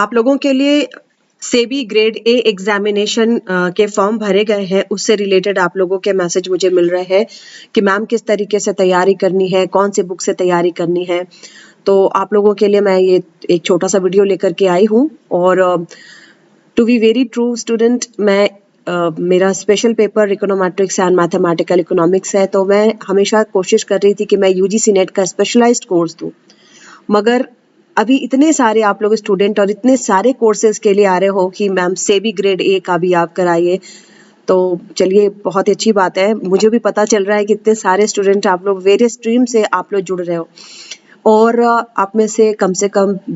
आप लोगों के लिए सेबी ग्रेड ए एग्जामिनेशन के फॉर्म भरे गए हैं, उससे रिलेटेड आप लोगों के मैसेज मुझे मिल रहे हैं कि मैम किस तरीके से तैयारी करनी है, कौन से बुक से तैयारी करनी है। तो आप लोगों के लिए मैं ये एक छोटा सा वीडियो लेकर के आई हूँ। और to be very true student, मैं मेरा special paper econometrics and mathematical economics है, तो मैं हमेशा कोशिश कर रही थी कि मैं यूजीसी नेट का स्पेशलाइज्ड कोर्स दूँ। मगर अभी इतने सारे आप लोग स्टूडेंट और इतने सारे कोर्सेज के लिए आ रहे हो कि मैम सेबी ग्रेड ए का भी आप कराइए, तो चलिए बहुत ही अच्छी बात है। मुझे भी पता चल रहा है कि इतने सारे स्टूडेंट आप लोग वेरियस स्ट्रीम से आप लोग जुड़ रहे हो। और आप में से कम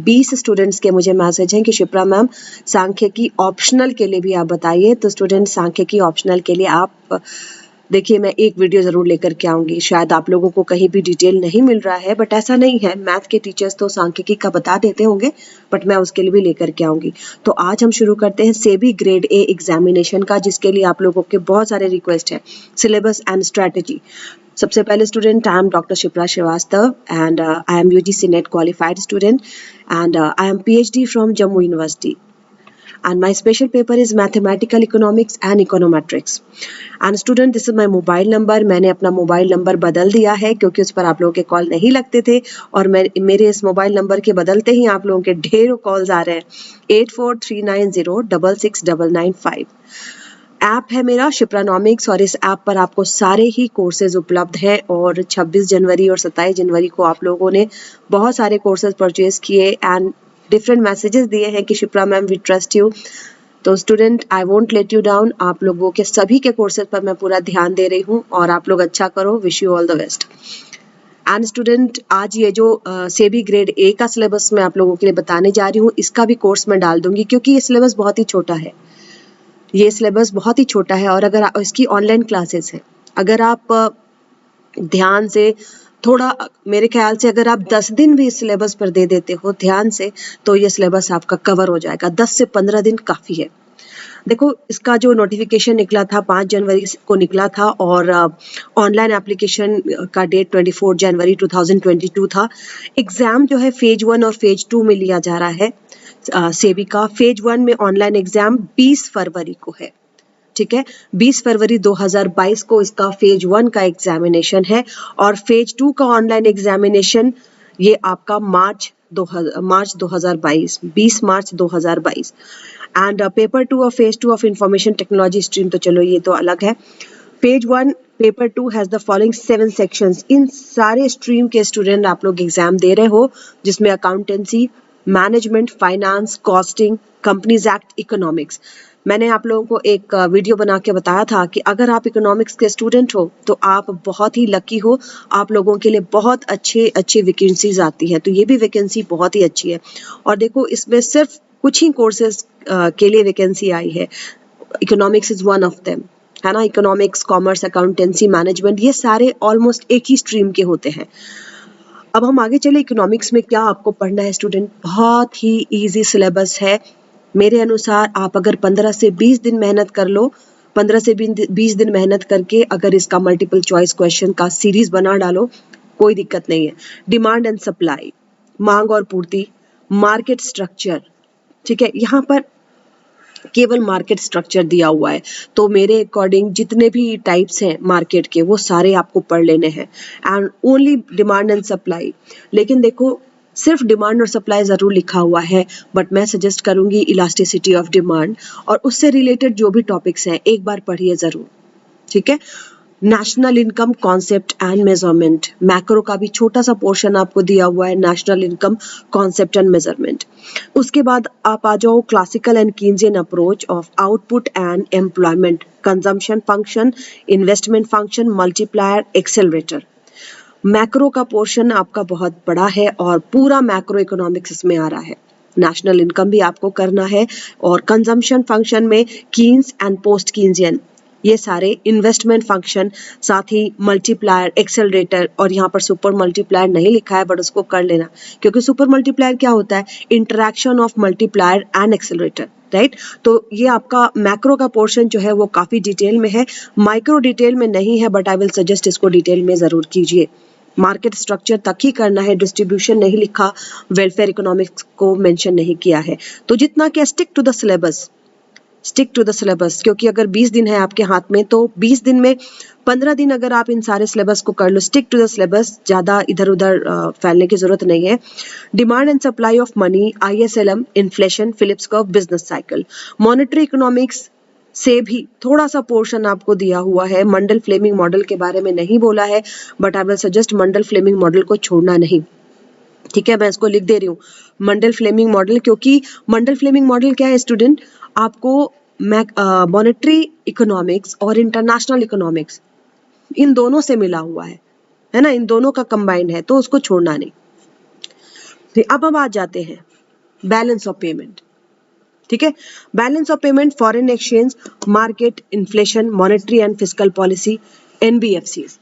20 स्टूडेंट्स के मुझे मैसेज हैं कि शिप्रा मैम सांख्यिकी ऑप्शनल के लिए भी आप बताइए। तो स्टूडेंट सांख्यिकी ऑप्शनल के लिए आप देखिए, मैं एक वीडियो ज़रूर लेकर के आऊँगी। शायद आप लोगों को कहीं भी डिटेल नहीं मिल रहा है, बट ऐसा नहीं है। मैथ के टीचर्स तो सांख्यिकी का बता देते होंगे, बट मैं उसके लिए भी लेकर के आऊँगी। तो आज हम शुरू करते हैं सेबी ग्रेड ए एग्जामिनेशन का, जिसके लिए आप लोगों के बहुत सारे रिक्वेस्ट हैं। Syllabus and strategy. सबसे पहले student, I am doctor Shipra Srivastava and I am UGC NET qualified student and I am PhD from Jammu University. And my special paper is mathematical economics and econometrics. And student, this is my mobile number. मैंने अपना mobile number बदल दिया है क्योंकि उस पर आप लोगों के कॉल नहीं लगते थे, और मेरे इस मोबाइल नंबर के बदलते ही आप लोगों के ढेरों कॉल्स आ रहे हैं। 8439069995। ऐप है मेरा शिप्रानॉमिक्स, और इस ऐप पर आपको सारे ही कोर्सेज उपलब्ध हैं। और 26 जनवरी और 27 जनवरी को आप लोगों ने बहुत सारे कोर्सेज परचेज किए एंड डिफरेंट मैसेजेस दिए हैं कि Shipra ma'am we trust you. तो student, I won't let you down. आप लोगों के सभी के कोर्सेज पर मैं पूरा ध्यान दे रही हूँ और आप लोग अच्छा करो। Wish you all the best. And student, आज ये जो सेबी ग्रेड ए का सिलेबस मैं आप लोगों के लिए बताने जा रही हूँ, इसका भी कोर्स मैं डाल दूंगी क्योंकि ये सिलेबस बहुत ही छोटा है। ये सिलेबस बहुत ही छोटा है और अगर इसकी ऑनलाइन क्लासेस है, अगर आप ध्यान से थोड़ा, मेरे ख्याल से अगर आप 10 दिन भी इस सिलेबस पर दे देते हो ध्यान से, तो ये सिलेबस आपका कवर हो जाएगा। 10 से 15 दिन काफ़ी है। देखो, इसका जो नोटिफिकेशन निकला था 5 जनवरी को निकला था, और ऑनलाइन एप्लीकेशन का डेट 24 जनवरी 2022 था। एग्ज़ाम जो है फेज 1 और फेज 2 में लिया जा रहा है। सेबी का फेज 1 में ऑनलाइन एग्ज़ाम 20 फरवरी को है, ठीक है। 20 फरवरी 2022 को इसका फेज 1 का एग्जामिनेशन है, और फेज 2 का ऑनलाइन एग्जामिनेशन ये आपका मार्च 2022, 20 मार्च 2022। एंड पेपर 2 और phase 2 of information technology stream, तो चलो ये तो अलग है। Phase 1 paper 2 has the following 7 sections. इन सारे स्ट्रीम के स्टूडेंट आप लोग एग्जाम दे रहे हो, जिसमें accountancy, management, finance, costing, companies act, economics. मैंने आप लोगों को एक वीडियो बना के बताया था कि अगर आप इकोनॉमिक्स के स्टूडेंट हो तो आप बहुत ही लकी हो। आप लोगों के लिए बहुत अच्छी वैकेंसीज आती हैं, तो ये भी वैकेंसी बहुत ही अच्छी है। और देखो, इसमें सिर्फ कुछ ही कोर्सेज के लिए वैकेंसी आई है। Economics is one of them, है ना। इकोनॉमिक्स, कॉमर्स, अकाउंटेंसी, मैनेजमेंट, ये सारे ऑलमोस्ट एक ही स्ट्रीम के होते हैं। अब हम आगे चले, इकोनॉमिक्स में क्या आपको पढ़ना है स्टूडेंट। बहुत ही इजी सिलेबस है मेरे अनुसार। आप अगर 15 से 20 दिन मेहनत कर लो, 15 से 20 दिन मेहनत करके अगर इसका मल्टीपल चॉइस क्वेश्चन का सीरीज बना डालो, कोई दिक्कत नहीं है। डिमांड एंड सप्लाई, मांग और पूर्ति, मार्केट स्ट्रक्चर, ठीक है। यहाँ पर केवल मार्केट स्ट्रक्चर दिया हुआ है, तो मेरे अकॉर्डिंग जितने भी टाइप्स हैं मार्केट के, वो सारे आपको पढ़ लेने हैं। And only demand and supply. लेकिन देखो, सिर्फ डिमांड और सप्लाई ज़रूर लिखा हुआ है, बट मैं सजेस्ट करूंगी इलास्टिसिटी ऑफ डिमांड, और उससे रिलेटेड जो भी टॉपिक्स हैं एक बार पढ़िए ज़रूर, ठीक है। National income concept and measurement, macro का भी छोटा सा पोर्शन आपको दिया हुआ है, national income concept and measurement. उसके बाद आप आ जाओ classical and Keynesian approach of output and employment, consumption function, investment function, multiplier, accelerator. Macro का पोर्शन आपका बहुत बड़ा है और पूरा मैक्रो इकोनॉमिक्स इसमें आ रहा है। नेशनल इनकम भी आपको करना है, और कंजम्पशन फंक्शन में कीन्स एंड पोस्ट कीन्जियन, ये सारे इन्वेस्टमेंट फंक्शन, साथ ही मल्टीप्लायर, एक्सेलरेटर। और यहाँ पर सुपर मल्टीप्लायर नहीं लिखा है, बट उसको कर लेना, क्योंकि सुपर मल्टीप्लायर क्या होता है, interaction of multiplier and accelerator, right. तो ये आपका मैक्रो का पोर्शन जो है वो काफ़ी डिटेल में है, माइक्रो डिटेल में नहीं है, बट आई विल सजेस्ट इसको डिटेल में ज़रूर कीजिए। मार्केट स्ट्रक्चर तक ही करना है, डिस्ट्रीब्यूशन नहीं लिखा, वेलफेयर इकोनॉमिक्स को मेंशन नहीं किया है। तो जितना कि stick to the syllabus, stick to the syllabus, क्योंकि अगर 20 दिन है आपके हाथ में तो 20 दिन में 15 दिन अगर आप इन सारे सिलेबस को कर लो, स्टिक टू द सिलेबस, ज्यादा इधर उधर फैलने की जरूरत नहीं है। Demand and supply of money, ISLM, inflation, Phillips curve, business cycle. Monetary economics से भी थोड़ा सा पोर्शन आपको दिया हुआ है। मंडल फ्लेमिंग मॉडल के बारे में नहीं बोला है, but I will suggest Mundell Fleming model को छोड़ना नहीं। ठीक है, मैं इसको लिख दे रही हूँ मंडल फ्लेमिंग मॉडल, क्योंकि मंडल फ्लेमिंग मॉडल क्या है स्टूडेंट, आपको मॉनेटरी इकोनॉमिक्स और इंटरनेशनल इकोनॉमिक्स इन दोनों से मिला हुआ है ना, इन दोनों का कंबाइंड है, तो उसको छोड़ना नहीं। फिर अब हम आ जाते हैं बैलेंस ऑफ पेमेंट। ठीक है, balance of payment, foreign exchange, market, inflation, monetary and fiscal policy, NBFCs।